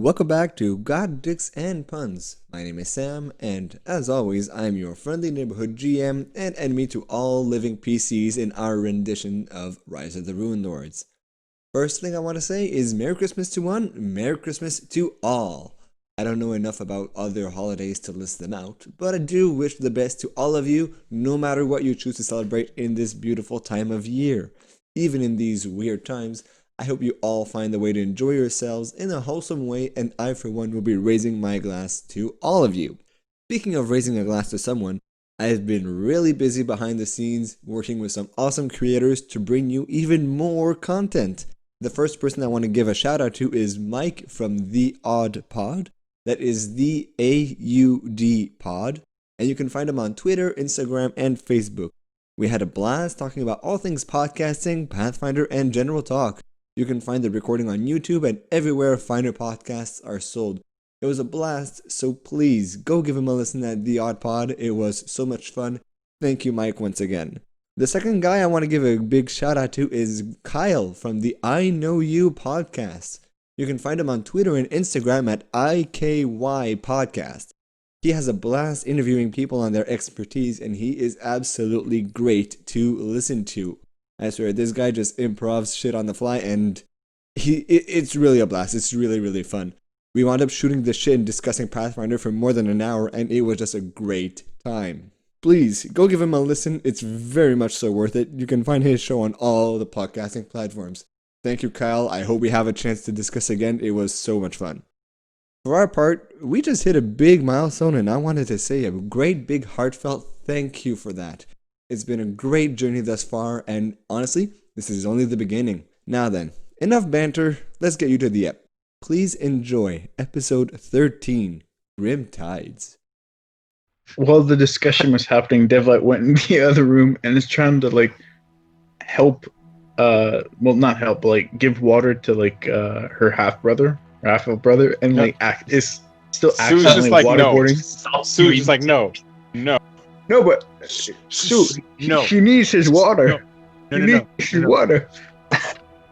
Welcome back to God, Dicks, and Puns. My name is Sam, and as always, I'm your friendly neighborhood GM and enemy to all living PCs in our rendition of Rise of the Ruined Lords. First thing I want to say is Merry Christmas to one, Merry Christmas to all. I don't know enough about other holidays to list them out, but I do wish the best to all of you, no matter what you choose to celebrate in this beautiful time of year. Even in these weird times, I hope you all find a way to enjoy yourselves in a wholesome way, and I for one will be raising my glass to all of you. Speaking of raising a glass to someone, I've been really busy behind the scenes working with some awesome creators to bring you even more content. The first person I want to give a shout out to is Mike from the Aud Pod. That is the AUD Pod, and you can find him on Twitter, Instagram, and Facebook. We had a blast talking about all things podcasting, Pathfinder, and general talk. You can find the recording on YouTube and everywhere finer podcasts are sold. It was a blast, so please go give him a listen at The Aud Pod. It was so much fun. Thank you, Mike, once again. The second guy I want to give a big shout out to is Kyle from the I Know You podcast. You can find him on Twitter and Instagram at IKY Podcast. He has a blast interviewing people on their expertise, and he is absolutely great to listen to. I swear, this guy just improvs shit on the fly, and it's really a blast. It's really, really fun. We wound up shooting the shit and discussing Pathfinder for more than an hour, and it was just a great time. Please, go give him a listen. It's very much so worth it. You can find his show on all the podcasting platforms. Thank you, Kyle. I hope we have a chance to discuss again. It was so much fun. For our part, we just hit a big milestone, and I wanted to say a great big heartfelt thank you for that. It's been a great journey thus far, and honestly, this is only the beginning. Now then, enough banter, let's get you to the ep. Please enjoy episode 13, Grim Tides. While the discussion was happening, Devlight went in the other room and is trying to help, not help, but give water to her half brother, and is still accidentally waterboarding. Sue's just like, no. No, but Sue, she needs his water. No. His water.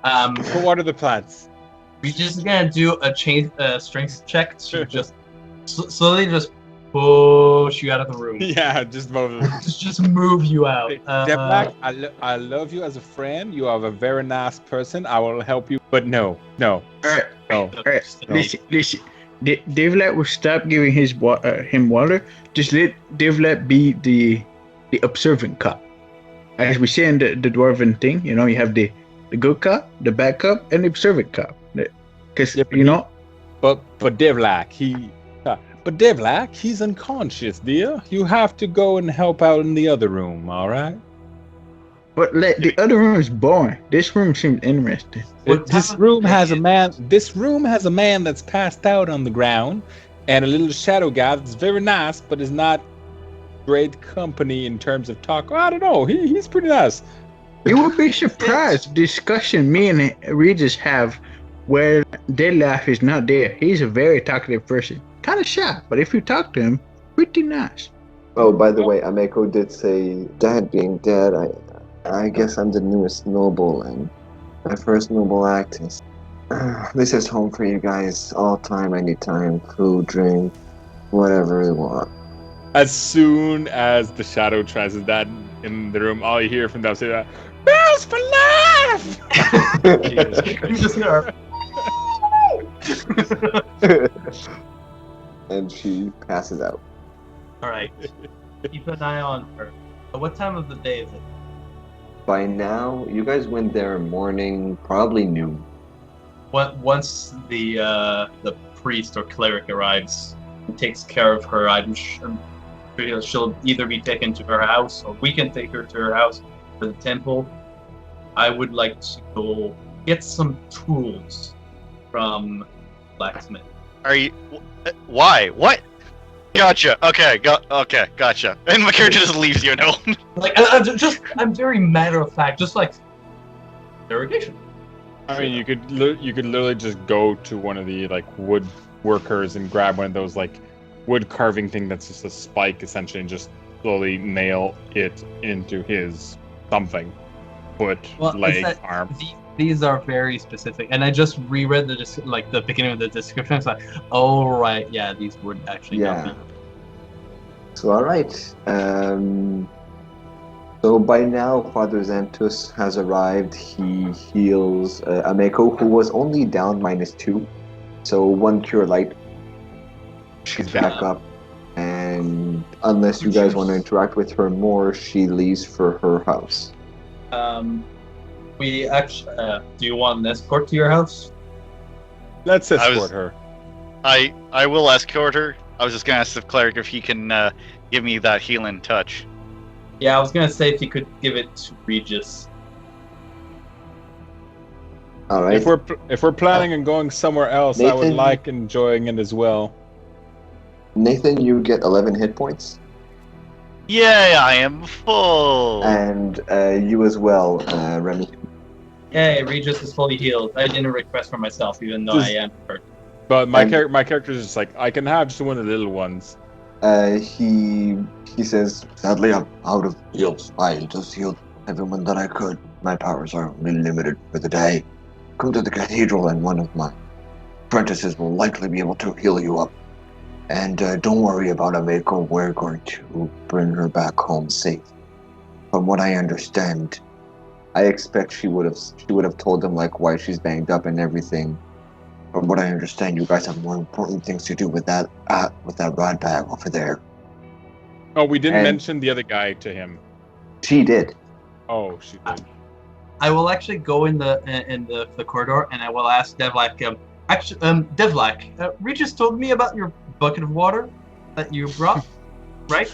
Go water the plants. We just gonna do a strength check to just slowly just push you out of the room. Yeah, just move. just move you out. Devlak, I love you as a friend. You are a very nice person. I will help you, but no. All right. Listen. Devlet will stop giving him water. Just let Devlet be the observant cop. As we say in the dwarven thing, you have the good cop, the bad cop, and the observant cop. Because But Devlak, he's unconscious, dear. You have to go and help out in the other room. All right. But the other room is boring. This room seems interesting. This room has a man that's passed out on the ground, and a little shadow guy that's very nice, but is not great company in terms of talk. I don't know. He's pretty nice. You would be surprised. Discussion me and Regis have where Deadlaugh is not there. He's a very talkative person. Kind of shy, but if you talk to him, pretty nice. Oh, by the way, Ameko did say, Dad being dead, I guess I'm the newest noble, and my first noble act is, this is home for you guys, all time, anytime, food, drink, whatever you want. As soon as the shadow tries that in the room, all you hear from downstairs, "Bells for life!" You just hear. And she passes out. All right. Keep an eye on her. What time of the day is it? By now, you guys went there morning, probably noon. Once the priest or cleric arrives and takes care of her, I'm sure she'll either be taken to her house, or we can take her to her house for the temple. I would like to go get some tools from blacksmith. Are you? Why? What? Gotcha. Okay. Gotcha. And my character just leaves you alone. I'm very matter of fact, just like irrigation. I mean, you could literally just go to one of the wood workers and grab one of those wood carving thing that's just a spike essentially, and just slowly nail it into his something, foot, leg, arm. these are very specific, and I just reread the beginning of the description. It's like, oh right, yeah, these would actually Yeah. not be. So, alright. So by now, Father Xanthus has arrived. He heals Ameko, who was only down -2. So 1 cure light. She's back up. And unless you guys want to interact with her more, she leaves for her house. We actually. Do you want an escort to your house? Let's escort her. I will escort her. I was just gonna ask the cleric if he can give me that healing touch. Yeah, I was gonna say if you could give it to Regis. All right. If we're planning on going somewhere else, I would Nathan- like enjoying it as well. Nathan, you get 11 hit points. Yay, I am full. And you as well, Remy. Yay, Regis is fully healed. I didn't request for myself, even though I am hurt. But my And- my character is just like, I can have just one of the little ones. He says, sadly, I'm out of heals. I just healed everyone that I could. My powers are only limited for the day. Come to the cathedral and one of my apprentices will likely be able to heal you up. And don't worry about Ameko. We're going to bring her back home safe. From what I understand, I expect she would have told them like why she's banged up and everything. From what I understand, you guys have more important things to do with that rod bag over there. Oh, we didn't And- mention the other guy to him. She did. Oh, she did. I will actually go in the corridor and I will ask Devlak. Devlak, Regis told me about your bucket of water that you brought, right?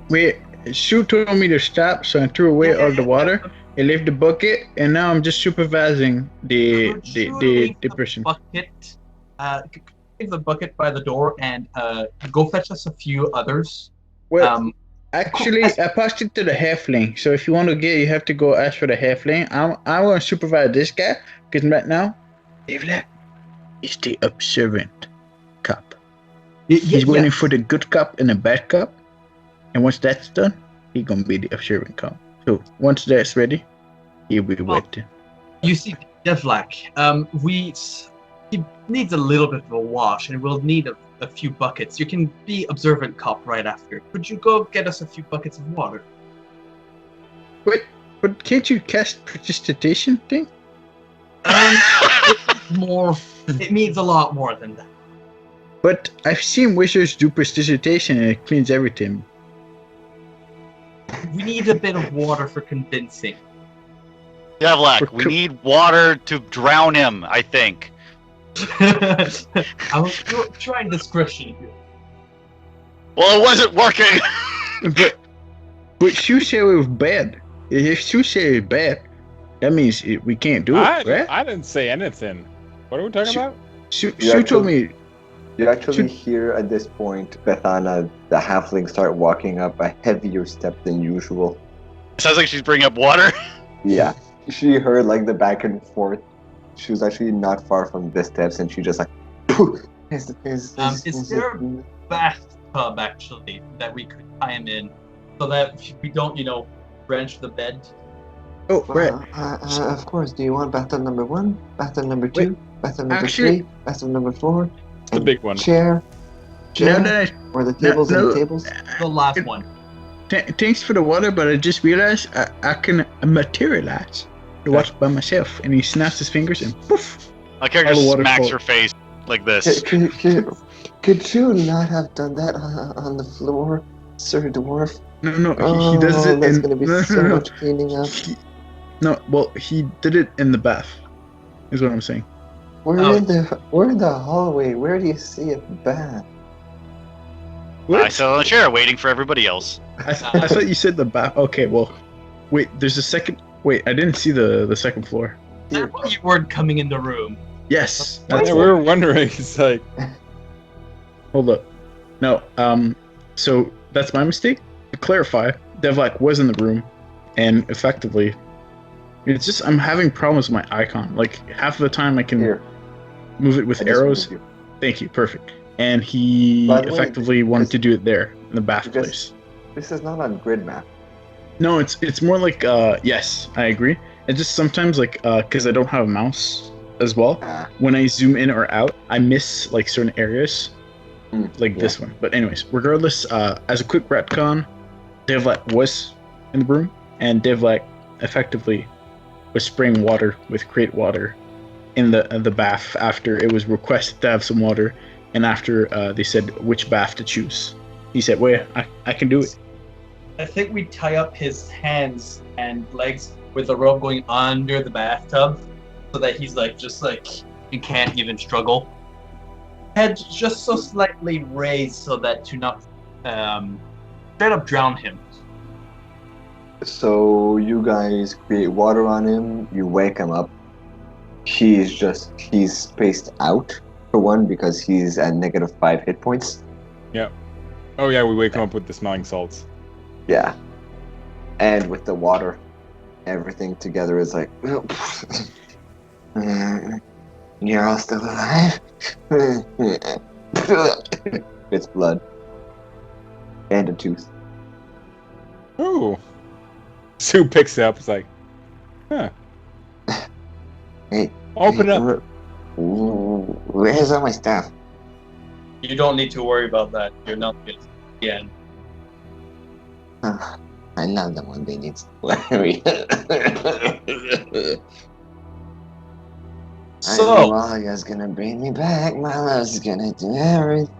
Wait, Shu told me to stop, so I threw away all the water. I left the bucket, and now I'm just supervising the Could you the leave the person. bucket. Leave the bucket by the door and go fetch us a few others. Well, actually, I passed it to the halfling. So if you want to get, you have to go ask for the halfling. I want to supervise this guy because right now, Devlak is the observant cop. He's waiting for the good cop and the bad cop, and once that's done, he's gonna be the observant cop. So once that's ready, he'll be waiting. You see, Devlak, he needs a little bit of a wash, and we'll need a few buckets. You can be observant cop right after. Could you go get us a few buckets of water? But can't you cast prestidigitation thing? It means a lot more than that. But I've seen wizards do prestidigitation and it cleans everything. We need a bit of water for convincing. Devlak, we need water to drown him, I think. I was trying discretion here. Well, it wasn't working. But Shu said it was bad. If Shu said it's bad, that means we can't do it, right? I didn't say anything. What are we talking about? Shu Yeah, told me. You actually hear at this point Bethana, the halfling, start walking up a heavier step than usual. Sounds like she's bringing up water. Yeah, she heard like the back and forth. She was actually not far from the steps, and she just like. Is there a bathtub actually that we could tie him in, so that we don't, drench the bed? Oh, right. Of course. Do you want bathtub number 1, bathtub number 2, bathtub number actually- 3, bathtub number 4? The big one. Chair, Now that or the tables no. and tables? The last one. thanks for the water, but I just realized I can materialize the water by myself. And he snaps his fingers and poof. My character All the water smacks falls. her face like this. Could you not have done that on the floor, Sir Dwarf? No, he does it There's in. gonna be no, so no, no. much cleaning up. He did it in the bath. Is what I'm saying. We're in the hallway. Where do you see a bath? I sat on a chair waiting for everybody else. I thought you said the bath. Okay, well, wait. There's a second. Wait, I didn't see the second floor. You weren't coming in the room. Yes. Yeah, That's we were wondering. It's like, Hold up. No. So that's my mistake. To clarify, Devlak was in the room, and effectively, it's just I'm having problems with my icon. Like half of the time I can Here. move it with I just arrows. moved you. Thank you. Perfect. And he By the way, effectively wanted to do it there in the bath Because- place. This is not on grid map. No, it's more like yes, I agree. It's just sometimes like because I don't have a mouse as well. Ah. When I zoom in or out, I miss like certain areas, like Yeah. this one. But anyways, regardless, as a quick retcon, Devlak was in the room, and Devlak effectively was spraying water with crate water in the bath after it was requested to have some water, and after they said which bath to choose. He said, "Well, I can do it." I think we tie up his hands and legs with a rope going under the bathtub, so that he's just he can't even struggle. Head just so slightly raised so that to not straight up drown him. So you guys create water on him. You wake him up. He's spaced out for one because he's at -5 hit points. Oh yeah, we wake him up with the smelling salts. Yeah. And with the water, everything together is like, you're all still alive? It's blood. And a tooth. Ooh. Sue picks it up. It's like, huh. Hey. Open up. Where's all my stuff? You don't need to worry about that. You're not good. Yeah. I'm not the one they need to worry. I know all you guys gonna bring me back. My love's gonna do everything.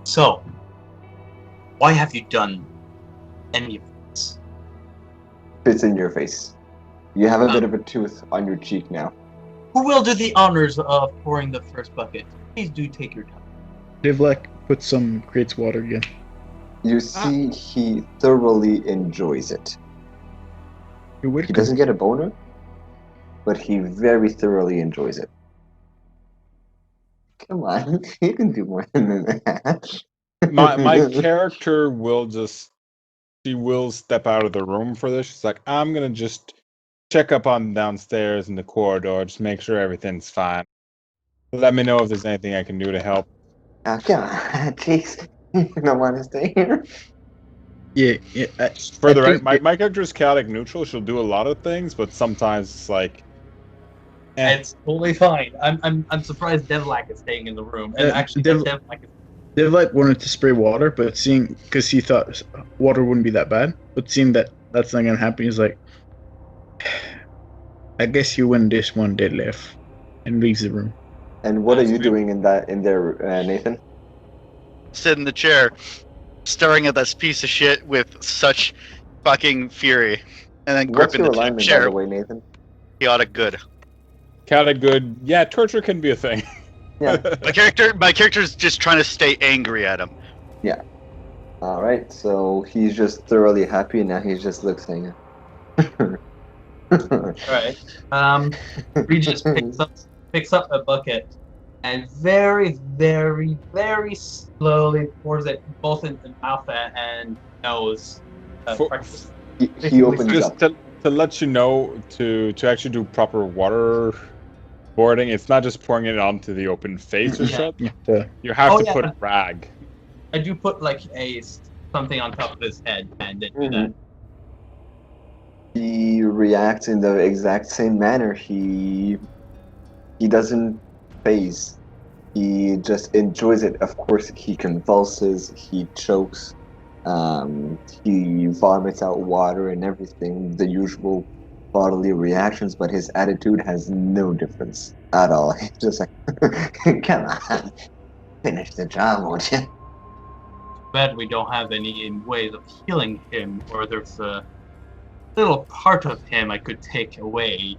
So, why have you done any of this? Fits in your face. You have a bit of a tooth on your cheek now. Who will do the honors of pouring the first bucket? Please do take your time. Devlak put some crates water again. You see, he thoroughly enjoys it. You're He welcome. doesn't get a boner, but he very thoroughly enjoys it. Come on, you can do more than that. My character will she will step out of the room for this. She's like, I'm gonna just check up on downstairs in the corridor, just make sure everything's fine. Let me know if there's anything I can do to help. Oh, come on, jeez. You don't want to stay here? Yeah. For the I right, think my character is chaotic neutral. She'll do a lot of things, but sometimes it's like, It's totally fine. I'm surprised Devlak is staying in the room. And actually, Devlak is. Devlak wanted to spray water, but because he thought water wouldn't be that bad, but seeing that that's not gonna happen, he's like, I guess you win this one, Deadlift, and leaves the room. And what are you doing in there, Nathan? Sit in the chair, staring at this piece of shit with such fucking fury, and then What's gripping your the alignment, by chair. the way, Nathan? Chaotic good. chaotic good. Yeah, torture can be a thing. Yeah. My character's just trying to stay angry at him. Yeah. All right. So he's just thoroughly happy, and now he just looks at you. Right. Regis picks up a bucket and very, very, very slowly pours it both in the mouth and nose. He opens Just up. to let you know, to actually do proper water boarding, it's not just pouring it onto the open face or shut. Yeah. You have to yeah. put rag. I do put something on top of his head and then do that. He reacts in the exact same manner. He doesn't phase. He just enjoys it. Of course, he convulses. He chokes. He vomits out water and everything. The usual bodily reactions, but his attitude has no difference at all. He's just like, come on, finish the job, won't you? Bad we don't have any ways of healing him, or there's a little part of him I could take away.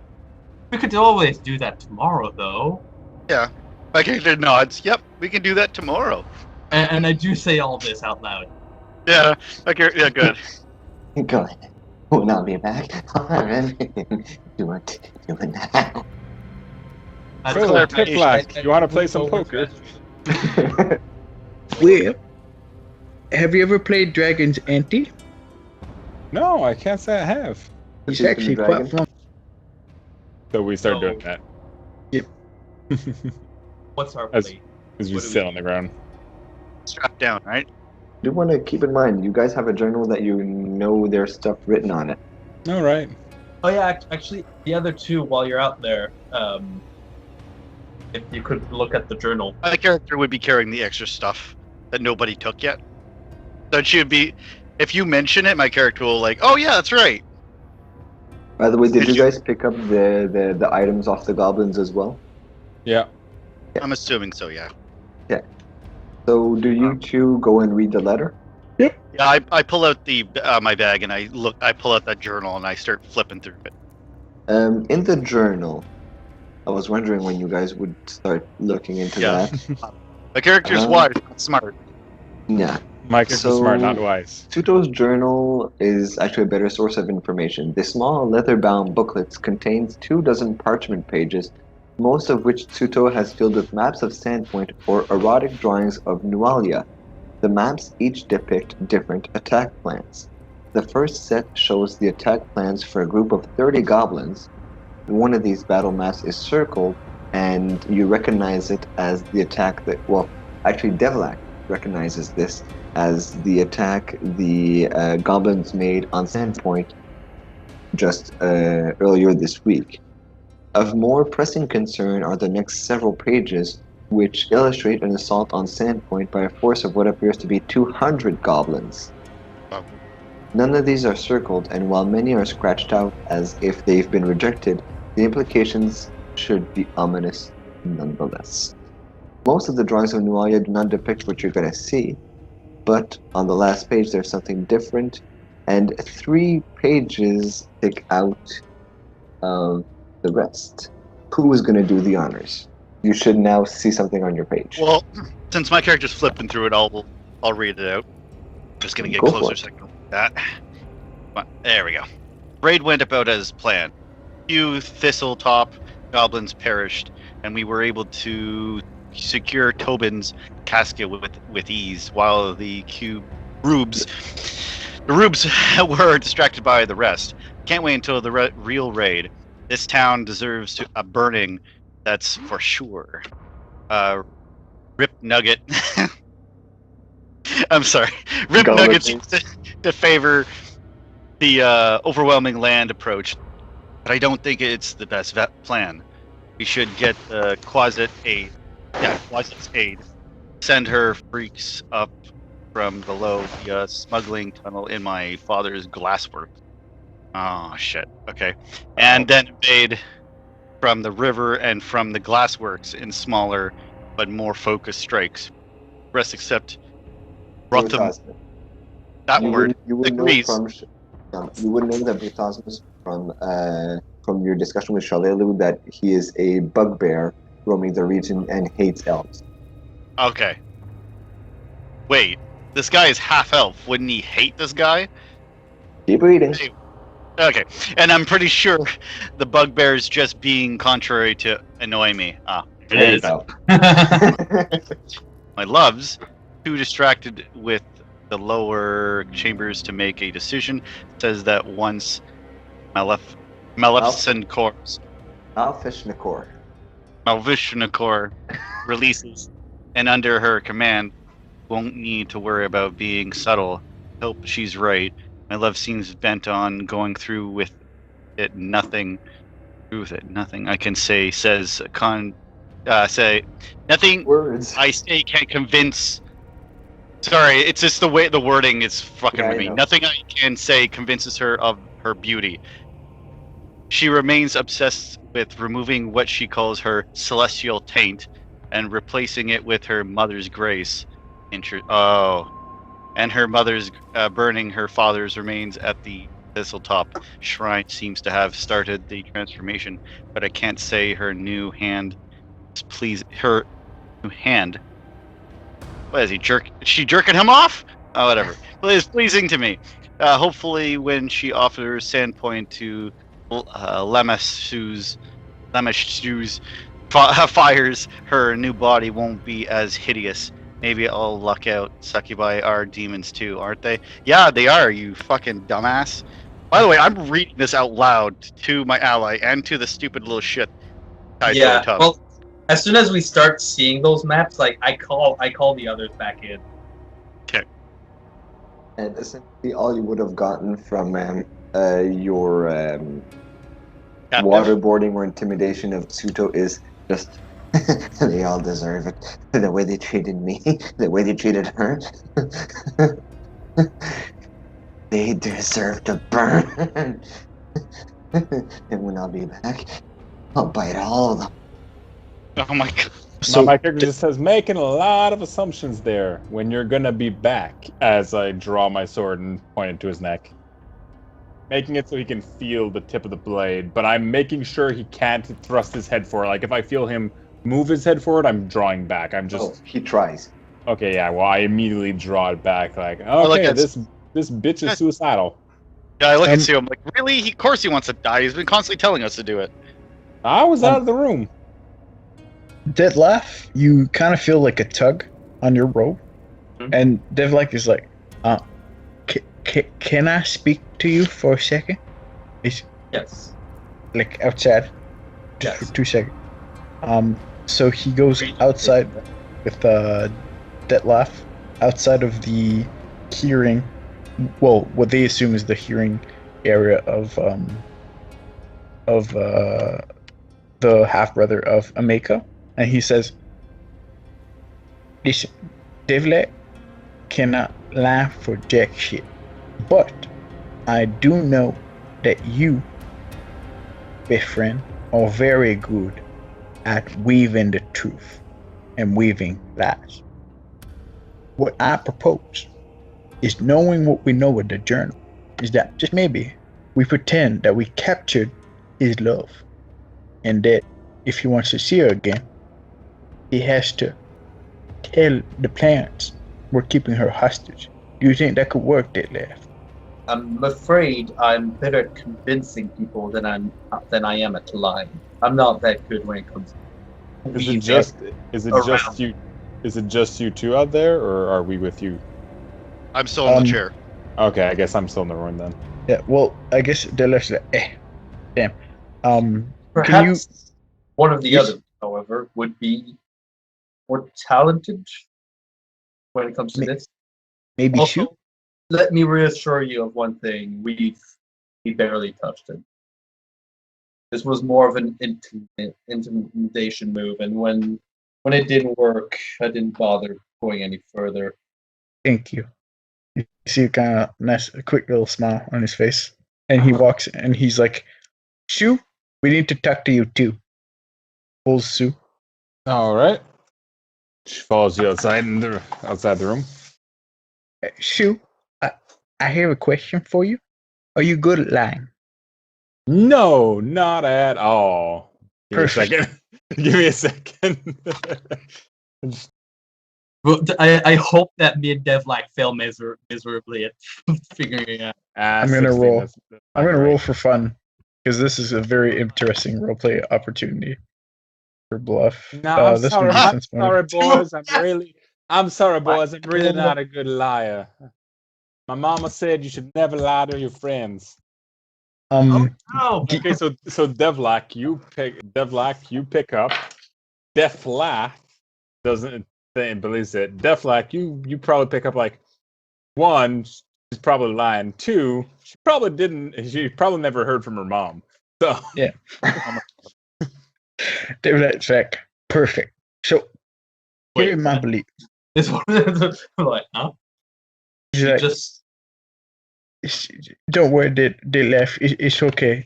We could always do that tomorrow, though. Yeah. My character nods. Yep, we can do that tomorrow. And I do say all this out loud. Yeah. My character. Yeah, good. Go ahead. We'll not be back. Do it now. Picklack, you want to play some poker? Well, have you ever played Dragon's Ante? No, I can't say I have. It's Chicken actually Dragon? quite fun. So we start So- doing that. Yep. What's our As- plate? As we What do sit we on the ground. Strapped down, right? Do want to keep in mind, you guys have a journal that you know there's stuff written on it. All right. Oh yeah, actually, the other two, while you're out there, if you could look at the journal. My character would be carrying the extra stuff that nobody took yet. So it should be, if you mention it, my character will like, oh yeah, that's right. By the way, did Did you you- guys pick up the items off the goblins as well? Yeah. I'm assuming so, yeah. So do you two go and read the letter? Yeah, I pull out the my bag and I pull out that journal and I start flipping through it. In the journal, I was wondering when you guys would start looking into Yeah. that. My character's Uh-huh. wise, not smart. Yeah. My character's smart, not wise. Tsuto's journal is actually a better source of information. The small leather-bound booklets contains 24 parchment pages, most of which Tsuto has filled with maps of Sandpoint or erotic drawings of Nualia. The maps each depict different attack plans. The first set shows the attack plans for a group of 30 goblins. One of these battle maps is circled, and you recognize it as the attack that, well, actually Devlak recognizes this as the attack the goblins made on Sandpoint just earlier this week. Of more pressing concern are the next several pages, which illustrate an assault on Sandpoint by a force of what appears to be 200 goblins. Wow. None of these are circled, and while many are scratched out as if they've been rejected, the implications should be ominous nonetheless. Most of the drawings of Nualia do not depict what you're going to see, but on the last page there's something different, and 3 pages stick out of the rest. Who is going to do the honors? You should now see something on your page. Well, since my character's flipping through it, I'll read it out. Just gonna get Go for closer it. so I can read that. But, there we go. Raid went about as planned. Few Thistletop goblins perished, and we were able to secure Tobin's casket with ease, while the rubes were distracted by the rest. Can't wait until the real raid. This town deserves a burning, that's for sure. Rip Nugget. I'm sorry. Rip Go Nugget with seems to favor the overwhelming land approach, but I don't think it's the best plan. We should get Quasit aid. Yeah, Quasit's aid. Send her freaks up from below via smuggling tunnel in my father's glasswork. Oh shit. Okay, and then invade from the river and from the glassworks in smaller but more focused strikes. Rest except Rotham. That you word. You would know agrees. you would know that Brutasmus from your discussion with Shalelu that he is a bugbear roaming the region and hates elves. Okay. Wait, this guy is half elf. Wouldn't he hate this guy? Keep reading. Hey. Okay, and I'm pretty sure the bugbear is just being contrary to annoy me. It There you is. go. My loves, too distracted with the lower chambers to make a decision, says that once Maleficent corpse Malvishnikor releases and under her command, won't need to worry about being subtle. Hope she's right. My love seems bent on going through with it. Nothing I can say says say nothing. Words. I say can't convince. Sorry, it's just the way the wording is fucking Yeah, with I me. know. Nothing I can say convinces her of her beauty. She remains obsessed with removing what she calls her celestial taint and replacing it with her mother's grace. And her mother's burning her father's remains at the Thistletop shrine seems to have started the transformation, but I can't say her new hand her new hand. What is he she jerking him off? Oh, whatever. Well, it's pleasing to me. Hopefully when she offers Sandpoint to Lemeshu's fires, her new body won't be as hideous. Maybe I'll luck out. Succubi are demons too, aren't they? Yeah, they are, you fucking dumbass. By the way, I'm reading this out loud to my ally and to the stupid little shit. Yeah, well, as soon as we start seeing those maps, like I call the others back in. And essentially all you would have gotten from your Captive? waterboarding or intimidation of Tsuto is just they all deserve it. The way they treated me, the way they treated her. They deserve to burn. And when I'll be back, I'll bite all of them. Oh my god. My character just says, making a lot of assumptions there when you're gonna be back, as I draw my sword and point it to his neck. Making it so he can feel the tip of the blade, but I'm making sure he can't thrust his head forward. Like, if I feel him move his head forward, I'm drawing back. I'm just... Oh, he tries. Okay, yeah, well, I immediately draw it back, like, look, okay, it's- this bitch is suicidal. Yeah, I look at Sue. I'm like, really? Of course he wants to die. He's been constantly telling us to do it. I was out of the room. Detlef, you kind of feel like a tug on your robe, and Devlek is like, can I speak to you for a second? Yes. Like outside, just Yes. for 2 seconds. So he goes outside with Detlef, outside of the hearing. Well, what they assume is the hearing area of the half brother of Ameka, and he says, "Listen, Devlet cannot lie for jack shit, but I do know that you, best friend, are very good at weaving the truth and weaving lies. What I propose is, knowing what we know of the journal, is that just maybe we pretend that we captured his love, and that if he wants to see her again, he has to tell the parents we're keeping her hostage. Do you think that could work, Detlef?" I'm afraid I'm better at convincing people than I am at lying. I'm not that good when it comes to Is it weaving just around. you? Is it just you two out there, or are we with you? I'm still in the chair. Okay, I guess I'm still in the room then. Yeah, well, I guess Detlef's like, damn. Perhaps one of the Yes. others, however, would be more talented when it comes to this. Maybe Also, shoot? let me reassure you of one thing: we barely touched him. This was more of an intimidation move, and when it didn't work, I didn't bother going any further. Thank you. You see a kind of nice, a quick little smile on his face, and he walks, and he's like, "Sue, we need to talk to you too." Pulls Sue. All right. She follows you outside the room. Sue, I have a question for you. Are you good at lying? No, not at all. Give me a Perfect. second. Give me a second. Well, I hope that me and Dev fail miserably at figuring it out. I'm gonna 16, roll. that's I'm not gonna great. roll for fun, because this is a very interesting roleplay opportunity for Bluff. No, I'm This sorry. one makes I'm sense. sorry, boys. I'm sorry, What? boys. I'm really not a good liar. My mama said you should never lie to your friends. No. Okay, so Devlak, you pick up. Deflak doesn't believes it. Deflak, you probably pick up like one, she's probably lying. Two, she probably never heard from her mom. So Yeah. That's like perfect. So Wait, here in my what? belief, This one, I'm like, huh? is You that just don't worry, they left. It's okay.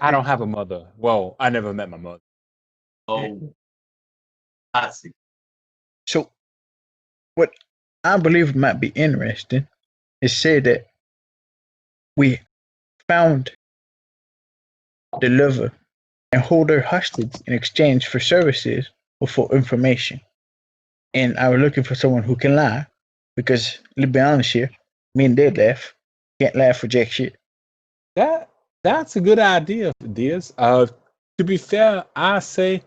I don't have a mother. Well, I never met my mother. I see. So what I believe might be interesting is say that we found the lover and hold her hostage in exchange for services or for information. And I was looking for someone who can lie, because let's be honest here, me and Dead left can't lie for jack shit. That's a good idea, Diaz. To be fair, I say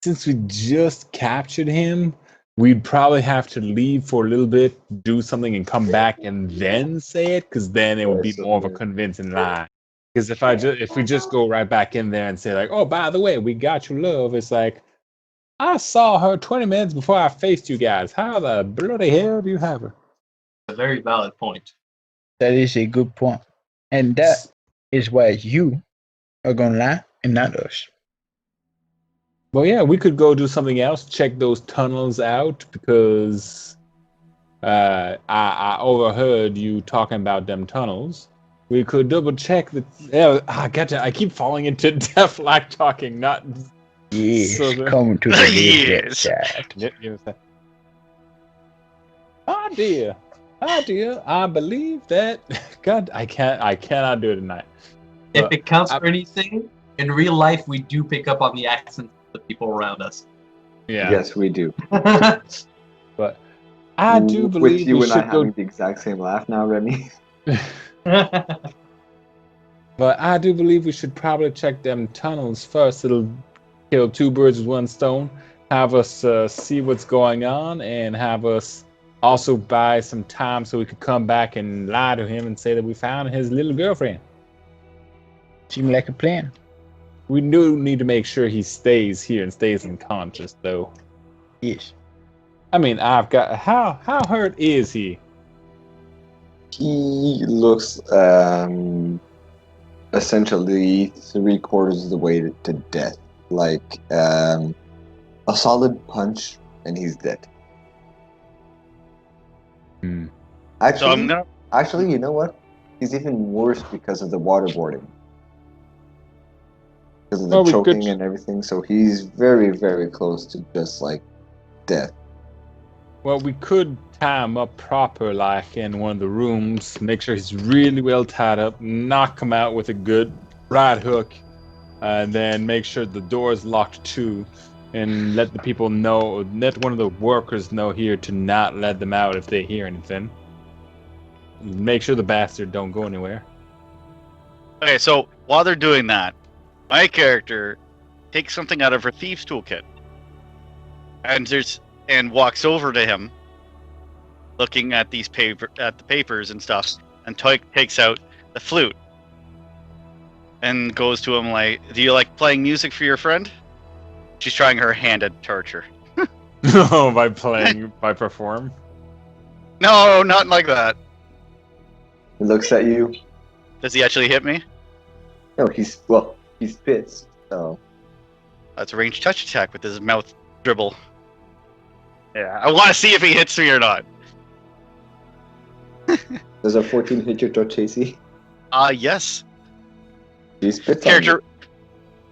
since we just captured him, we'd probably have to leave for a little bit, do something, and come back and then say it, because then it would be more of a convincing lie. Because if we just go right back in there and say like, oh, by the way, we got your love, it's like, I saw her 20 minutes before I faced you guys. How the bloody hell do you have her? A very valid point. That is a good point. And that is why you are gonna lie and not us. Well, yeah, we could go do something else. Check those tunnels out because I overheard you talking about them tunnels. We could double check that. Yeah, I gotcha. I keep falling into deaf like talking, not. Yes, Southern. come to the Yes. side. Yep, you understand. Idea. I believe that. God, I cannot do it tonight. If But it counts for anything, in real life, we do pick up on the accents of the people around us. yeah, Yes, we do. but I do With believe you we and I should go. having the exact same laugh now, Remy. But I do believe we should probably check them tunnels first. It'll kill two birds with one stone. Have us see what's going on, and have us also buy some time so we could come back and lie to him and say that we found his little girlfriend. Seem like a plan. We do need to make sure he stays here and stays unconscious, though. Yes. I mean, I've got how hurt is he? He looks essentially 3/4 of the way to death. Like a solid punch, and he's dead. Hmm. So I'm gonna. Actually, you know what? He's even worse because of the waterboarding. Because of the Well, we choking could- and everything, so he's very, very close to just like death. Well, we could tie him up proper, like in one of the rooms. Make sure he's really well tied up. Knock him out with a good right hook, and then make sure the door is locked too. And let the people know. Let one of the workers know here to not let them out if they hear anything. Make sure the bastard don't go anywhere. Okay, so while they're doing that, my character takes something out of her thieves' toolkit, and walks over to him, looking at the papers and stuff, and takes out the flute, and goes to him like, "Do you like playing music for your friend?" She's trying her hand at torture. Oh, by perform. No, not like that. He looks at you. Does he actually hit me? No, he spits. So That's a ranged touch attack with his mouth dribble. Yeah, I want to see if he hits me or not. does a 14 hit your Torchesi? Yes. He spits on you.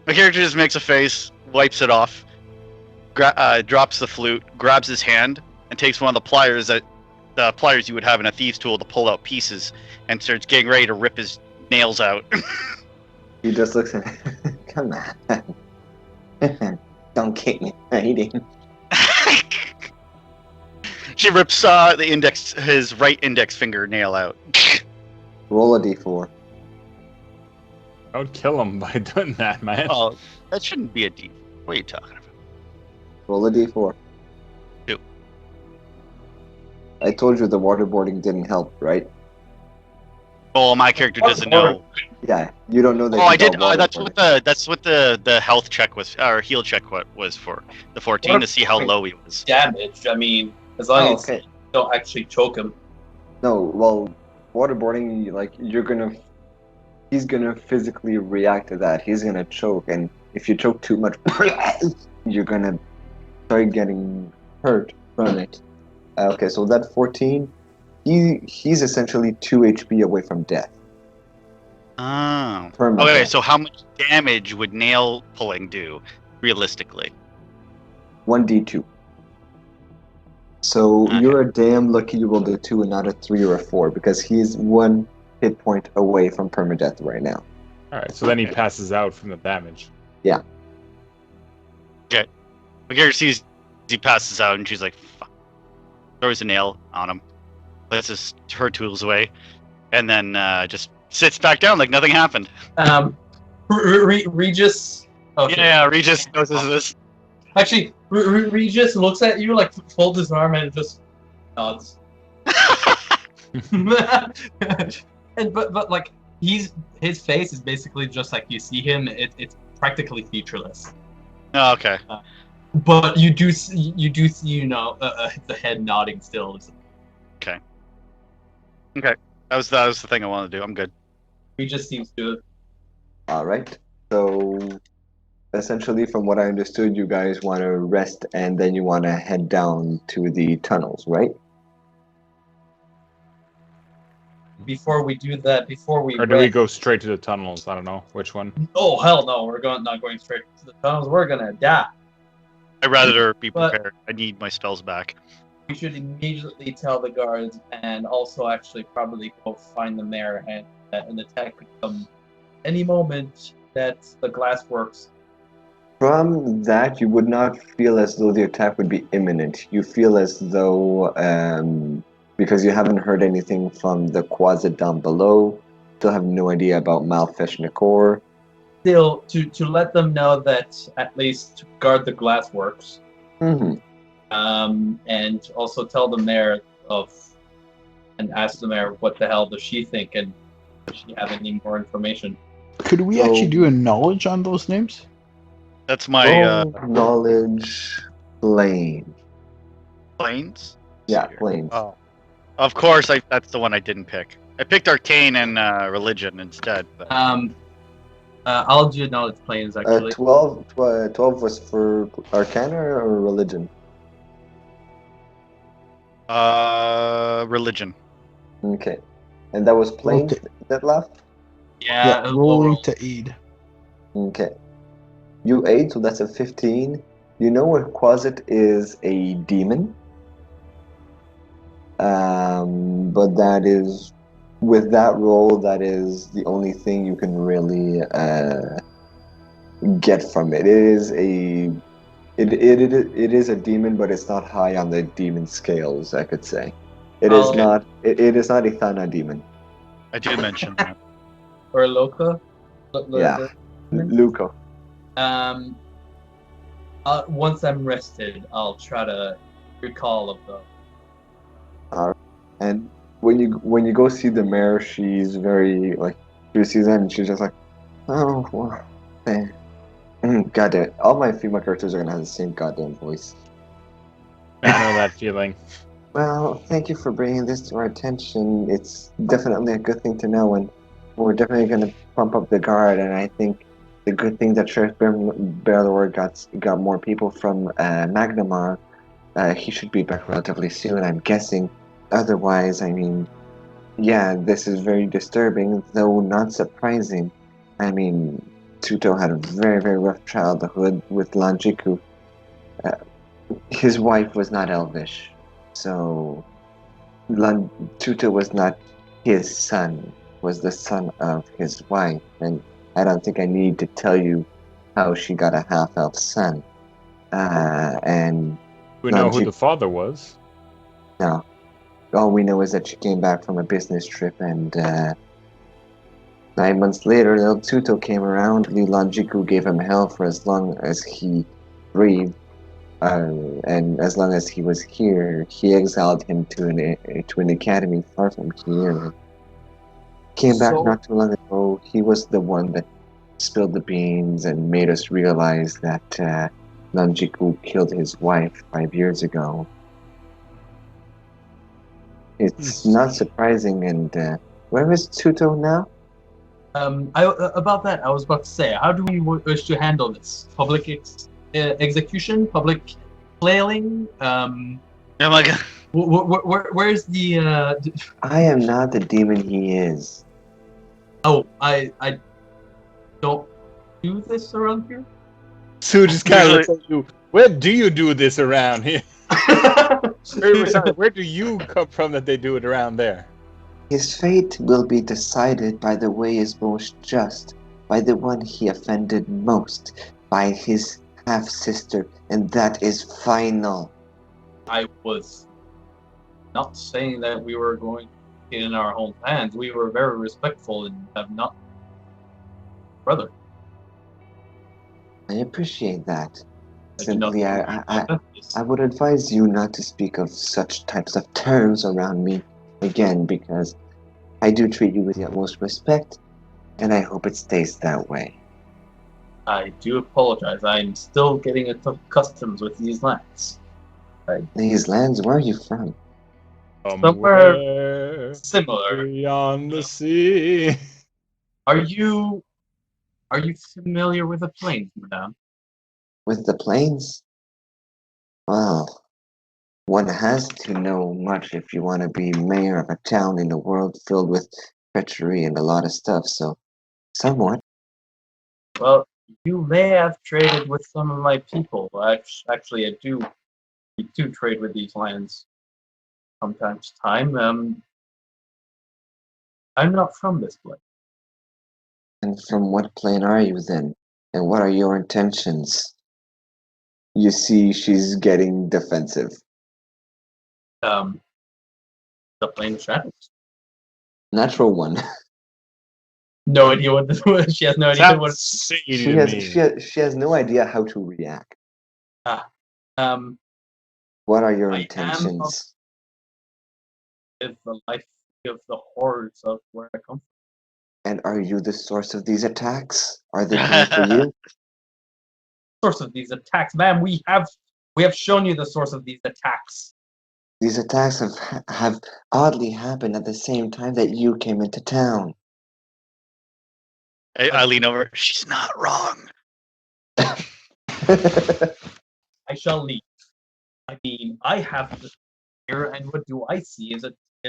My character just makes a face, wipes it off, drops the flute, grabs his hand, and takes one of the pliers you would have in a thieves' tool to pull out pieces, and starts getting ready to rip his nails out. He just looks at come on. Don't kick me fighting. She rips his right index fingernail out. Roll a d4. I would kill him by doing that, man. Oh, that shouldn't be a D. What are you talking about? Roll a d4. 2. I told you the waterboarding didn't help, right? Oh, my character doesn't know. Yeah, you don't know that. Oh, I did. waterboarding. That's what the health check was, or heal check was for. The 14 to see how low he was. Damage. I mean, as long as you don't actually choke him. No, well, waterboarding, like he's gonna physically react to that. He's gonna choke, and if you choke too much, you're gonna start getting hurt from it. Okay, so that 14, he's essentially 2 HP away from death. Oh. Permanent Okay, death. so how much damage would nail pulling do, realistically? 1d2. So Okay. you're a damn lucky you rolled a 2 and not a 3 or a 4, because he's 1 hit point away from permadeath right now. All right, so then he passes out from the damage. My character sees he passes out, and she's like, "Fuck." Throws a nail on him, lets her tools away, and then just sits back down like nothing happened. Regis. Okay. Yeah, Regis notices this. Actually, Regis looks at you, like folds his arm and just nods. And but like his face is basically just like you see him. It's practically featureless. Oh, okay. But you do see the head nodding still. That was the thing I wanted to do. I'm good. Regis seems to. Alright. So, essentially, from what I understood, you guys want to rest and then you want to head down to the tunnels, right? Before we do that, before we Or do we rest- go straight to the tunnels? I don't know which one. Oh hell no, we're not going straight to the tunnels. We're gonna die. I'd rather be But- prepared. I need my spells back. We should immediately tell the guards, and also actually probably go find the mayor, and an attack could come any moment that the glass works. From that, you would not feel as though the attack would be imminent. You feel as though, because you haven't heard anything from the Quasit down below, still have no idea about Malfesh Nikor. Still, to let them know that at least to guard the glass works, Mm-hmm. and also tell the mayor and ask the mayor what the hell does she think, and does she have any more information? Could we So- actually do a knowledge on those names? That's my Knowledge plane. planes. Yeah, planes. Oh, of course. That's the one I didn't pick. I picked arcane and religion instead. But... I'll do knowledge planes actually. 12 was for Arcana or Religion? Religion. Okay. And that was planes Okay. that left? Yeah, rolling to aid. Okay. You 8, so that's a 15. You know what Quasit is a demon? But that is, with that roll, that is the only thing you can really get from it. It is a demon, but it's not high on the demon scales, I could say. It is Okay. not. It is not a Thana demon. I did mention that. or Loka. Yeah. Luca. Once I'm rested, I'll try to recall of them. And when you go see the mayor, she's very like, she sees that and she's just like, oh, well, goddamn. All my female characters are gonna have the same goddamn voice. I know that feeling. Well, thank you for bringing this to our attention. It's definitely a good thing to know, and we're definitely gonna pump up the guard. And I think the good thing that Sheriff Bearlord got more people from Magnamar. He should be back relatively soon, I'm guessing. Otherwise, I mean, yeah, this is very disturbing, though not surprising. I mean, Tsuto had a very, very rough childhood with Lanjiku. His wife was not Elvish, so Tsuto was not his son, was the son of his wife, and I don't think I need to tell you how she got a half-elf son. And We know who the father was. no. All we know is that she came back from a business trip, and 9 months later, little Tsuto came around. Lanjiku gave him hell for as long as he breathed, and as long as he was here, he exiled him to an academy far from here. Came back So- not too long ago. He was the one that spilled the beans and made us realize that Lanjiku killed his wife 5 years ago. It's not surprising, and where is Tsuto now? About that, I was about to say, how do we wish to handle this? Public execution? Public flailing? Oh my god. Where's the? I am not the demon he is. Oh, I don't do this around here. Sue just kind of looks at you. Where do you do this around here? Sorry, where do you come from that they do it around there? His fate will be decided by the way is most just, by the one he offended most, by his half-sister, and that is final. I was not saying that we were going to get in our own hands. We were very respectful and have not, brother. I appreciate that. I do not Simply, I would advise you not to speak of such types of terms around me again, because I do treat you with the utmost respect, and I hope it stays that way. I do apologize. I'm still getting accustomed with these lands. These lands, where are you from? Somewhere similar. beyond the sea. Are you Are you familiar with the plains, madame? With the plains? Well, one has to know much if you want to be mayor of a town in a world filled with treachery and a lot of stuff, so somewhat. Well, you may have traded with some of my people. Actually, I do. We do trade with these lands from time to time. I'm not from this place. And from what plane are you then? And what are your intentions? You see, she's getting defensive. The plane of shadows. Natural one. No idea what this was. She has no idea what. Sounds shady She to has me. she has no idea how to react. Um, What are your I am intentions? of the life of the horrors of where I come from. And are you the source of these attacks? Are they coming for you? Source of these attacks, ma'am. We have shown you the source of these attacks. These attacks have oddly happened at the same time that you came into town. I lean over. She's not wrong. I shall leave. I mean, I have to here, and what do I see is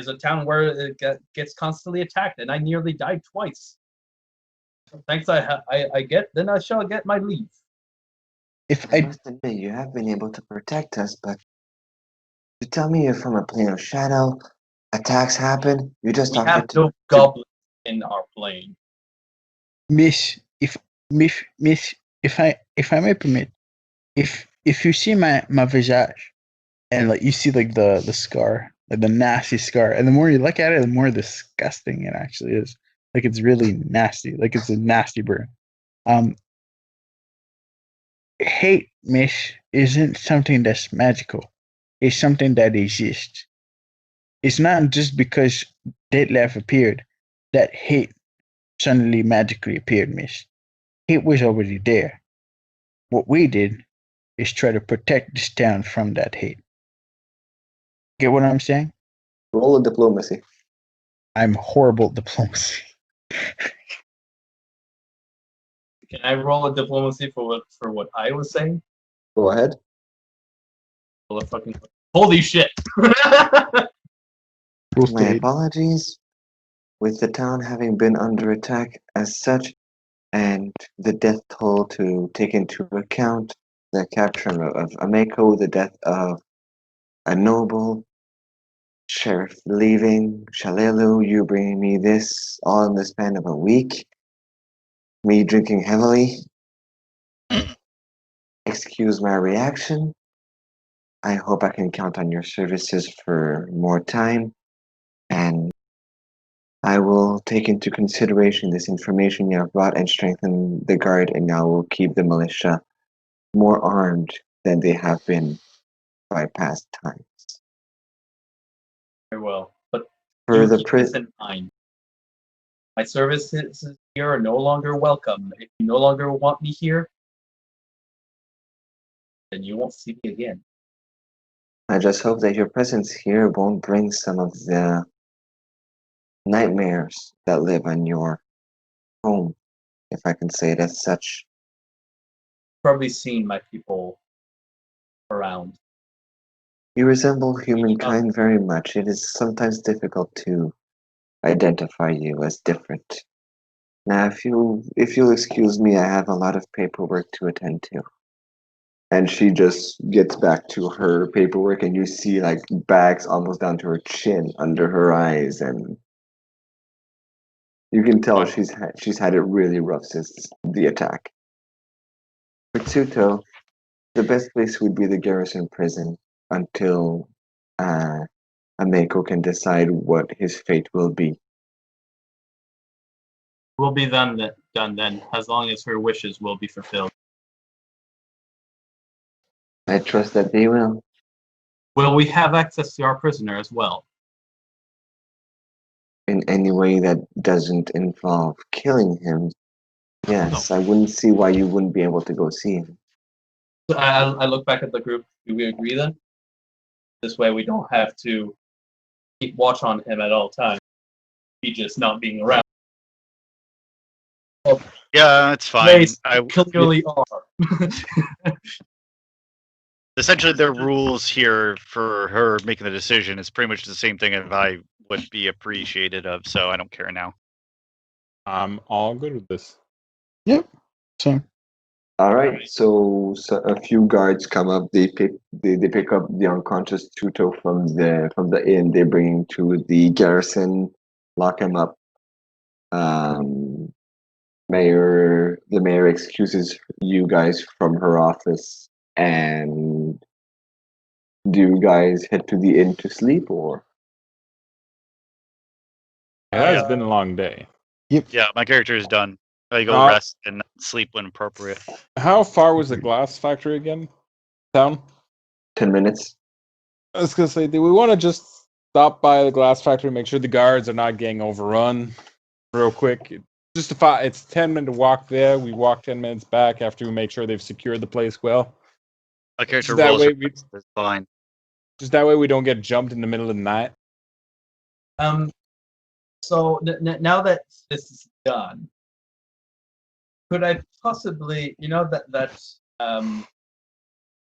a town where it gets constantly attacked, and I nearly died twice. Thanks, I get. Then I shall get my leave. If I I must admit, you have been able to protect us, but you tell me you're from a plane of shadow, attacks happen, you just We have offered no goblins in our plane. Miss, Miss, if I may permit, if you see my visage, and like you see like the scar, like the nasty scar, and the more you look at it, the more disgusting it actually is. Like it's really nasty. Like it's a nasty burn. Um, Hate, Miss, isn't something that's magical. It's something that exists. It's not just because Detlef appeared that hate suddenly magically appeared, Miss. Hate was already there. What we did is try to protect this town from that hate. Get what I'm saying? roll a diplomacy. I'm horrible at diplomacy. Can I roll a diplomacy for what I was saying? Go ahead. Roll a fucking holy shit! My apologies. With the town having been under attack as such, and the death toll to take into account, the capture of Ameko, the death of a noble, Sheriff leaving, Shalelu, you bringing me this all in the span of a week, me drinking heavily. Excuse my reaction. I hope I can count on your services for more time, and I will take into consideration this information you have brought and strengthen the guard, and I will keep the militia more armed than they have been by past times. Very well, but For do the keep this in mind. My services here are no longer welcome. If you no longer want me here, then you won't see me again. I just hope that your presence here won't bring some of the nightmares that live on your home, if I can say it as such. Probably seen my people around. You resemble humankind very much. It is sometimes difficult to identify you as different. Now, if you'll excuse me, I have a lot of paperwork to attend to. And she just gets back to her paperwork, and you see like bags almost down to her chin, under her eyes, and you can tell she's had it really rough since the attack. For Tsuto, the best place would be the garrison prison until Ameko can decide what his fate will be. Will be done then, as long as her wishes will be fulfilled. I trust that they will. Will we have access to our prisoner as well? In any way that doesn't involve killing him, yes, I wouldn't see why you wouldn't be able to go see him. So I look back at the group. Do we agree then? This way we don't have to keep watch on him at all times. He just not being around. Yeah, it's fine. They clearly are. Essentially, the rules here for her making the decision is pretty much the same thing as I would be appreciated of, so I don't care now. I'm all good with this. Yep. Same. All right, so a few guards come up. They pick up the unconscious Tsuto from the inn. They bring him to the garrison, lock him up. The mayor excuses you guys from her office, and do you guys head to the inn to sleep, or? It has been a long day. Yeah, my character is done. I go Uh, rest and sleep when appropriate. How far was the glass factory again? Town? 10 minutes. I was gonna say, do we want to just stop by the glass factory, make sure the guards are not getting overrun, real quick? Just it's 10-minute walk there. We walk 10 minutes back after we make sure they've secured the place well. My character Just that rolls. way It's fine. Just that way we don't get jumped in the middle of the night. So now that this is done, could I possibly,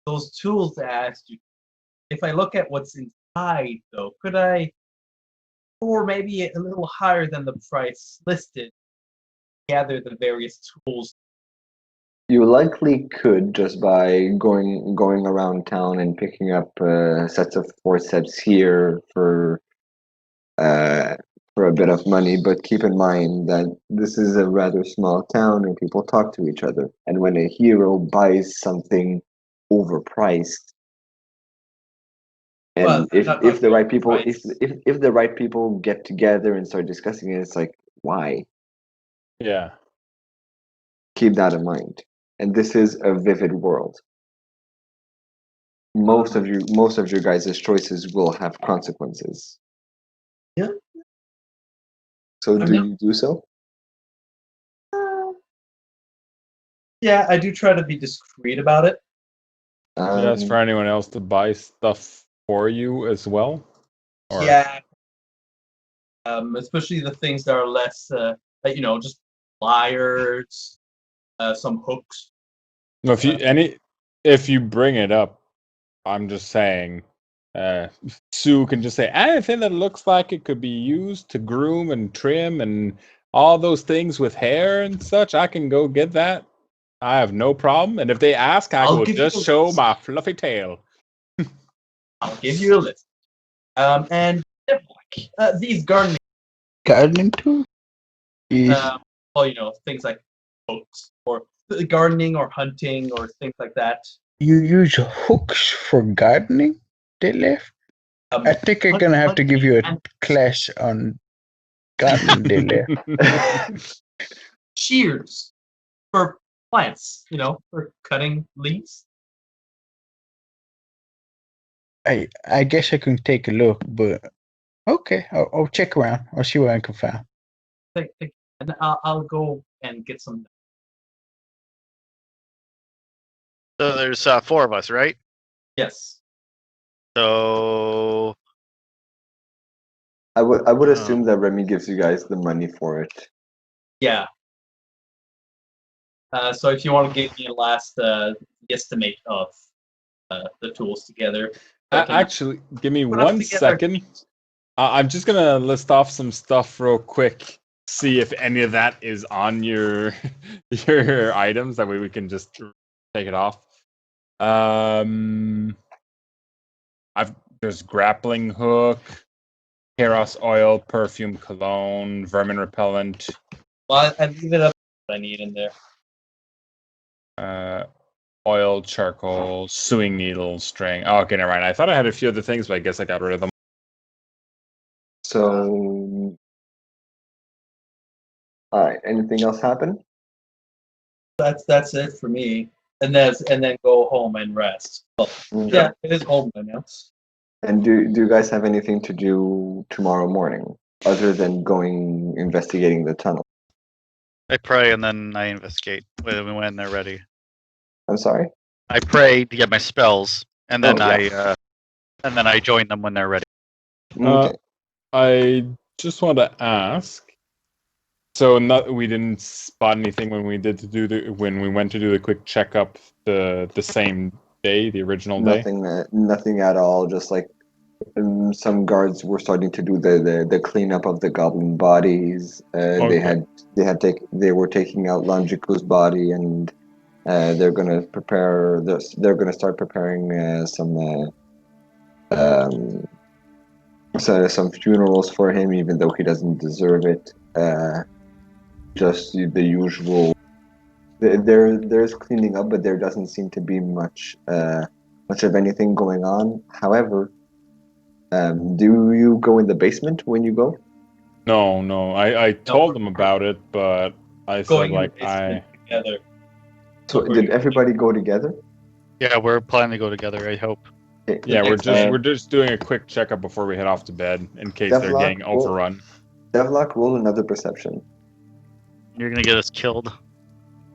those tools I asked you, if I look at what's inside, though, could I, or maybe a little higher than the price listed, gather the various tools? You likely could just by going around town and picking up sets of forceps here for a bit of money, but keep in mind that this is a rather small town and people talk to each other. And when a hero buys something overpriced, and Well, if the right people overpriced. if the right people get together and start discussing it, it's like, why? Yeah. Keep that in mind. And this is a vivid world. Most of your guys' choices will have consequences. Yeah. So do you do so? Yeah, I do try to be discreet about it. Yes, for anyone else to buy stuff for you as well? Or... Yeah. Especially the things that are less, just pliers, some hooks. No, if you bring it up, I'm just saying, Sue can just say anything that looks like it could be used to groom and trim and all those things with hair and such. I can go get that. I have no problem. And if they ask, I will just show my fluffy tail. I'll give you a list. And these gardening tools. Things like hooks or gardening or hunting or things like that. You use hooks for gardening, Detlef? I think I'm gonna have to give you a class on gardening, Detlef. Shears for plants, for cutting leaves. I guess I can take a look, but okay, I'll check around. I'll see what I can find. And I'll go and get some. So there's 4 of us, right? Yes. So I would assume that Remy gives you guys the money for it. Yeah. So if you want to give me a last estimate of the tools together. Actually, give me 1 second. I'm just gonna list off some stuff real quick. See if any of that is on your items. That way we can just take it off. There's grappling hook, Keros oil, perfume, cologne, vermin repellent. Well, I leave it up. What I need in there. Oil, charcoal, sewing needle, string. Oh, okay, never mind. I thought I had a few other things, but I guess I got rid of them. So, all right. Anything else happen? That's it for me. And then go home and rest. Well, yeah, it is home now. And do you guys have anything to do tomorrow morning other than going investigating the tunnel? I pray and then I investigate when they're ready. I'm sorry? I pray to get my spells and then I join them when they're ready. Okay. I just want to ask, So we didn't spot anything when we went to do the quick checkup the same day, the original day. Nothing at all. Just like some guards were starting to do the cleanup of the goblin bodies. Okay. They were taking out Lanjiku's body, and they're gonna prepare. They're gonna start preparing some funerals for him, even though he doesn't deserve it. Just the usual. There's cleaning up, but there doesn't seem to be much of anything going on. However, do you go in the basement when you go? No. I told them about it, but I said Going in like the basement together. So did everybody go together? Yeah, we're planning to go together. I hope. Yeah, we're Excellent. just doing a quick checkup before we head off to bed in case they're Devlock, getting overrun. Devlock, roll another perception. You're gonna get us killed.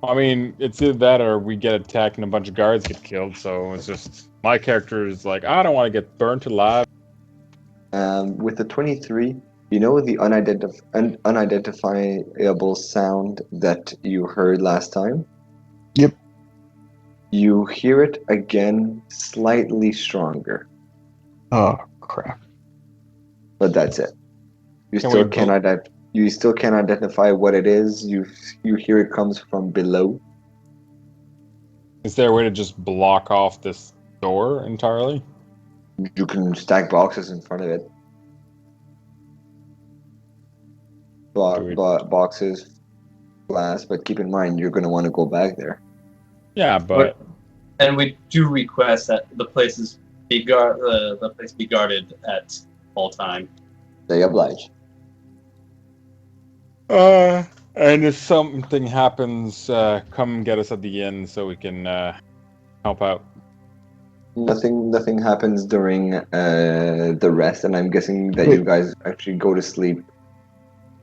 I mean, it's either that or we get attacked and a bunch of guards get killed. So it's just my character is like, I don't want to get burnt alive. With the 23, you know the unidentifiable sound that you heard last time? Yep. You hear it again, slightly stronger, Oh crap! but that's it. You Can still we can't identify what it is. You hear it comes from below. Is there a way to just block off this door entirely? You can stack boxes in front of it. Boxes, glass, but keep in mind you're going to want to go back there. Yeah, but And we do request that the place be guarded at all time. They oblige. and if something happens, come get us at the inn so we can help out. Nothing happens during the rest, and I'm guessing that you guys actually go to sleep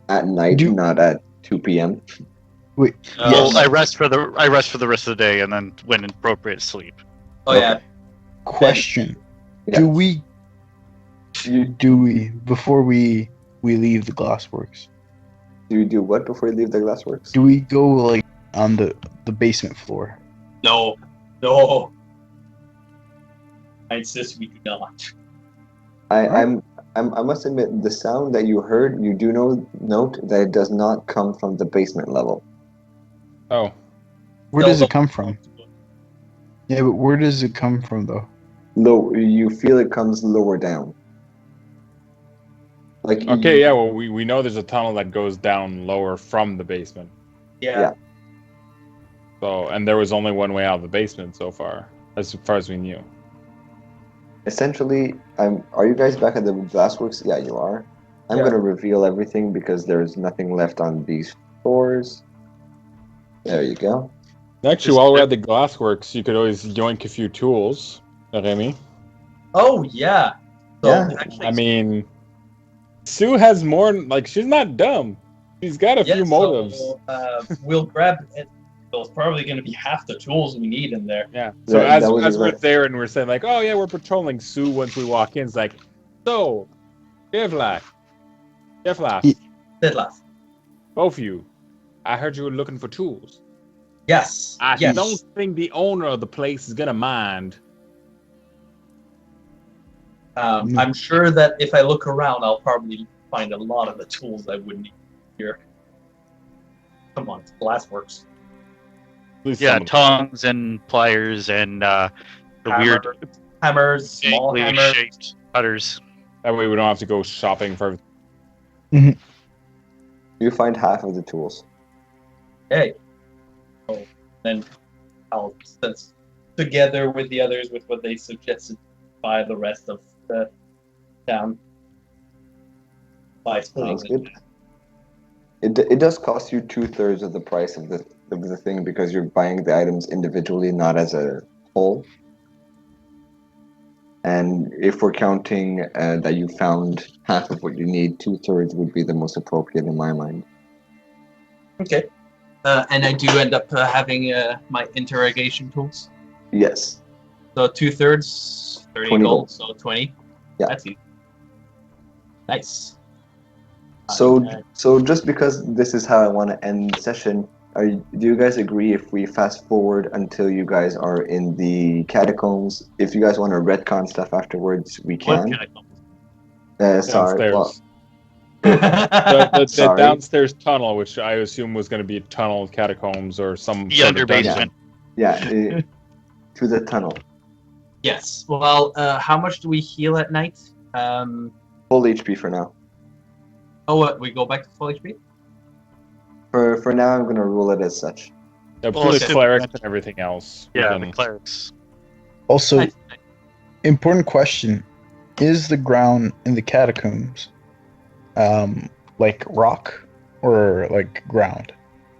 at night, not at 2 p.m. Wait. Well, I rest for the rest of the day, and then when appropriate, sleep. Oh yeah. Question: Yeah. Do we before we leave the glassworks? Do you do what before you leave the glassworks? Do we go like on the basement floor? No. I insist we do not. I must admit, the sound that you heard, you do note that it does not come from the basement level. Oh, Where does it come from? Yeah, but where does it come from though? Low, you feel it comes lower down. Like okay, yeah. Well, we know there's a tunnel that goes down lower from the basement. Yeah. So, and there was only one way out of the basement so far as we knew. Essentially, are you guys back at the glassworks? Yeah, you are. I'm Yeah. gonna reveal everything because there's nothing left on these floors. There you go. Actually, while we're at the glassworks, you could always yoink a few tools, Remy. Oh yeah. So Yeah. actually, I mean, Sue has more. Like, she's not dumb. She's got a few motives. So, we'll grab it. So it's probably going to be half the tools we need in there. Yeah. So That was as we're right. there and we're saying like, oh yeah, we're patrolling Sue once we walk in. It's like, so, Devlak, Dead last. both of you. I heard you were looking for tools. Yes. I yes. don't think the owner of the place is gonna mind. I'm sure that if I look around, I'll probably find a lot of the tools I would need here. Come on, it's glassworks. At least Yeah, some of them. tongs and pliers and the weird Hammers, small vaguely hammers. shaped cutters. That way we don't have to go shopping for everything. You find half of the tools. Hey. So then I'll sense together with the others with what they suggested by the rest of the town. By splitting Sounds good. It does cost you 2/3 of the price of the thing because you're buying the items individually, not as a whole. And if we're counting that you found half of what you need, 2/3 would be the most appropriate in my mind. Okay. And I do end up having my interrogation tools. Yes. So 2/3, 30 20 gold, gold. so 20. Yeah. That's easy. Nice. So just because this is how I want to end the session, do you guys agree if we fast forward until you guys are in the catacombs? If you guys want to retcon stuff afterwards, we What can. catacombs? Sorry. Well, The Sorry. downstairs tunnel, which I assume was going to be a tunnel, catacombs, or some The sort under of dungeon. basement. yeah, to the tunnel. Yes. Well, how much do we heal at night? Full HP for now. Oh, what? We go back to full HP? For now, I'm gonna rule it as such. Yeah, Well, for the assuming- clerics and everything else. we Yeah, can- the clerics. Also, Nice. important question: is the ground in the catacombs, like rock or like ground?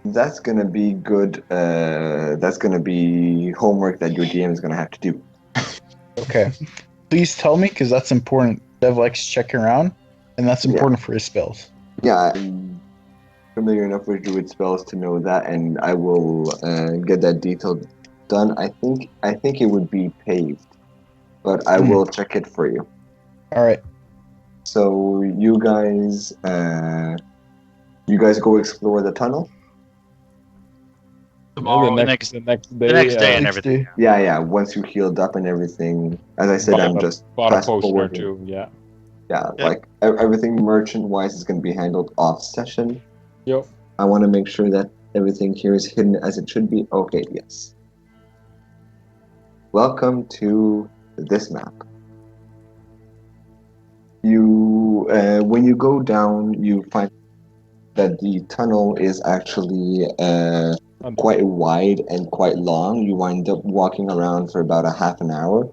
That's gonna be good. That's gonna be homework that your DM is gonna have to do. Okay, please tell me because that's important. Dev likes checking around, and that's important for his spells. Yeah, I'm familiar enough with druid spells to know that, and I will get that detail done. I think it would be paved, but I will check it for you. All right. So you guys go explore the tunnel. Tomorrow. the next day. The next day and Next everything. day. Yeah. Once you healed up and everything, as I said, I'm just bought a fast potion or forwarding. two. Yeah. Yeah, Yeah. like everything merchant-wise is going to be handled off session. Yep. I want to make sure that everything here is hidden as it should be. Okay, yes. Welcome to this map. When you go down, you find that the tunnel is actually quite wide and quite long. You wind up walking around for about a half an hour,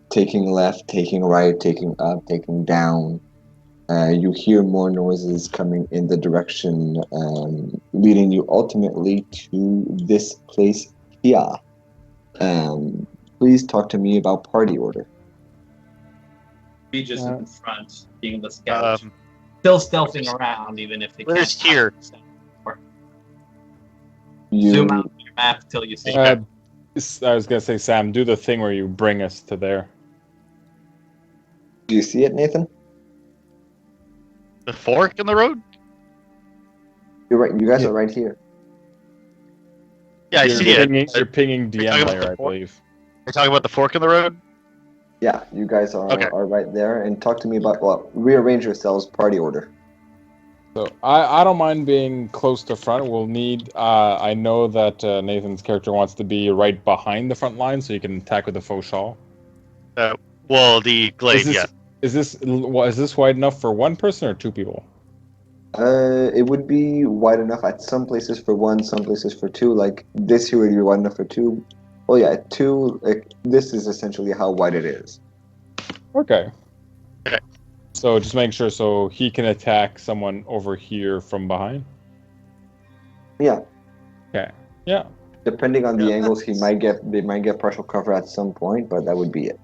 taking left, taking right, taking up, taking down. You hear more noises coming in the direction, leading you ultimately to this place here. Please talk to me about party order. Be just in front, being the scout. Um, Still stealthing around, even if they Where's can't. here? Zoom out your map till you see. I was gonna say, Sam, do the thing where you bring us to there. Do you see it, Nathan? the fork in the road? You're right. You guys are right here. Yeah, I You're see it. pinging, you're pinging talking DM about layer, the I fork? believe. You're talking about the fork in the road? Yeah, you guys are, Okay. are right there. And talk to me about, well, rearrange yourselves, party order. So I don't mind being close to front. We'll need. I know that Nathan's character wants to be right behind the front line, so you can attack with a faux shawl. Well, the glaive, yeah. Is this wide enough for one person or two people? It would be wide enough at some places for one, some places for two. Like this here would be wide enough for two. Oh yeah, two. Like this is essentially how wide it is. Okay. Okay. So just make sure so he can attack someone over here from behind. Yeah. Okay. Yeah. Depending on the Yeah, angles, they might get partial cover at some point, but that would be it.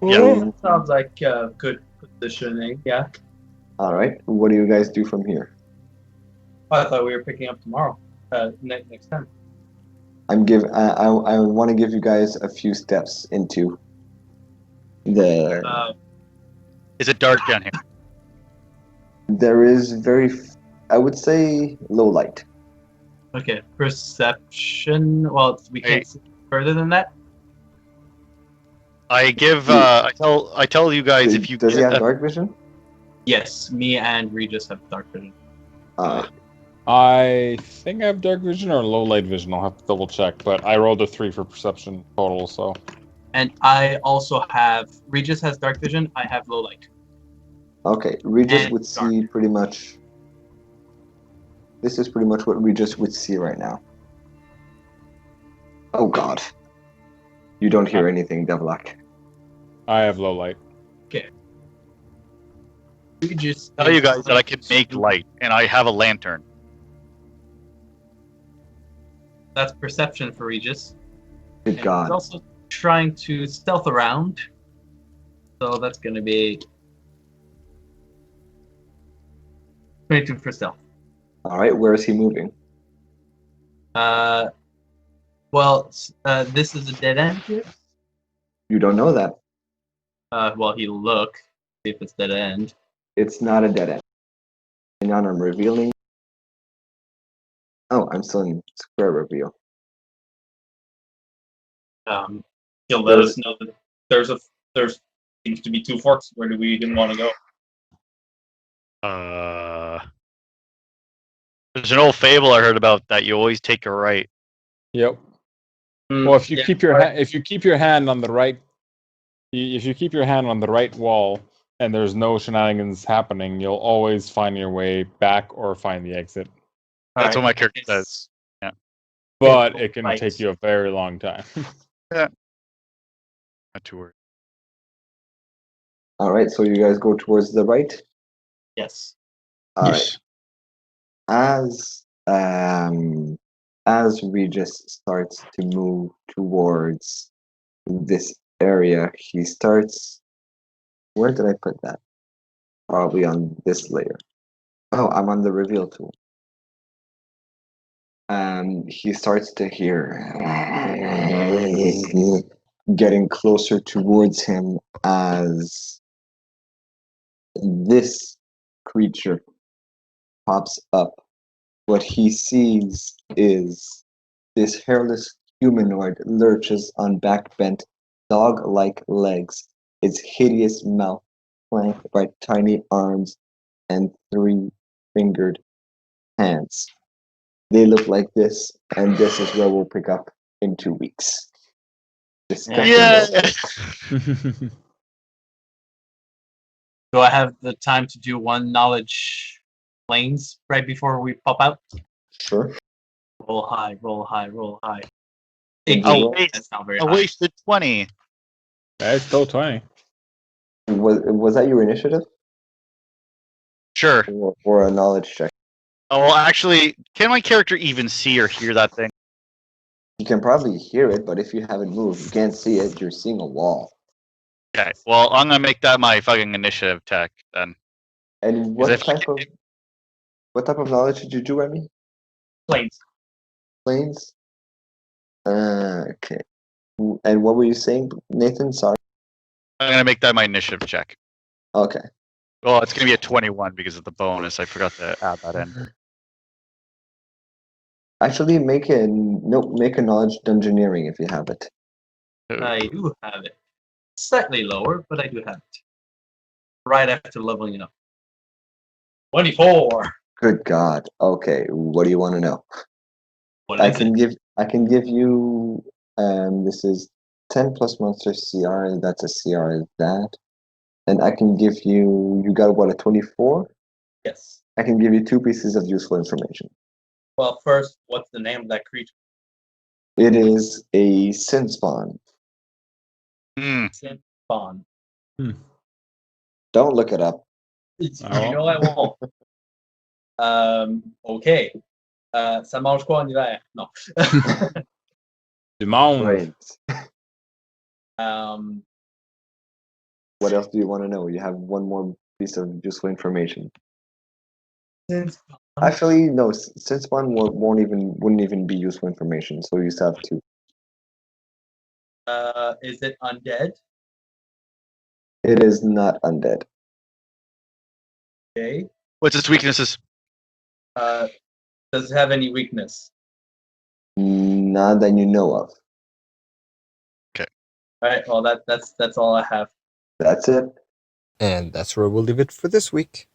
Yeah. Sounds like good positioning. Yeah. All right. What do you guys do from here? I thought we were picking up tomorrow. Next time. I want to give you guys a few steps into the. Is it dark down here? There is I would say low light. Okay. Perception. Well, we can't see further than that. I give. I tell you guys if you Does he get have dark vision? Yes, me and Regis have dark vision. I think I have dark vision or low light vision. I'll have to double check, but I rolled a 3 for perception total, so. And I also have. Regis has dark vision. I have low light. Okay, Regis And would see pretty much. This is pretty much what Regis would see right now. Oh God! You don't hear anything, Devlock. I have low light. Regis. tell you guys that I can make light, and I have a lantern. That's perception for Regis. Good And God! he's also trying to stealth around. So that's going to be 22 for stealth. All right, where is he moving? This is a dead end here. You don't know that. Well, he'll look, see if it's dead end. It's not a dead end. And now I'm revealing. Oh, I'm still in square reveal. He'll let us know that there's seems to be two forks. Where do we didn't want to go? There's an old fable I heard about that you always take a right. Yep. Well, if you Yeah, keep your if you keep your hand on the right, if you keep your hand on the right wall, and there's no shenanigans happening, you'll always find your way back or find the exit. That's alright, what my character it's- says. Yeah. But Yeah, it can right. take you a very long time. Not too worried. All right, so you guys go towards the right. Yes. All right. Yes. As Regis starts to move towards this area, he starts. Where did I put that? Probably on this layer. Oh, I'm on the reveal tool. He starts to hear getting closer towards him as this creature pops up. What he sees is this hairless humanoid lurches on back-bent, dog-like legs, its hideous mouth flanked by tiny arms and three-fingered hands. They look like this, and this is where we'll pick up in 2 weeks. Disgusting Yeah. little- Do I have the time to do one knowledge planes right before we pop out? Sure. Roll high, roll high, roll high. Did I you roll? That's not very I high. wasted 20. That's still 20. Was that your initiative Sure. or a knowledge check? Oh, well, actually, can my character even see or hear that thing? You can probably hear it, but if you haven't moved, you can't see it. You're seeing a wall. Okay. Well, I'm gonna make that my fucking initiative tech then. And Because if I what type of knowledge did you do, Remy? Planes. Planes. Okay. And what were you saying, Nathan? Sorry. I'm gonna make that my initiative check. Okay. Well, it's gonna be a 21 because of the bonus. I forgot to add that in. Actually, make a knowledge dungeoneering if you have it. I do have it. Slightly lower, but I do have it. Right after leveling up. 24. Good God. Okay. What do you want to know? What I is can it? give you. This is 10 plus monster CR. That's a CR. Is that? And I can give you. You got what, a 24? Yes. I can give you 2 pieces of useful information. Well, first, what's the name of that creature? It is a sin spawn. Hmm. Spawn. Don't look it up. You know I won't. Okay. Ça mange quoi en hiver? Non. Du monde. Right. um, What else do you want to know? You have one more piece of useful information. Actually, no. Sin spawn wouldn't even be useful information. So you still have 2. Is it undead? It is not undead. Okay. What's its weaknesses? Does it have any weakness? None that you know of. All right. Well, that's all I have. That's it. And that's where we'll leave it for this week.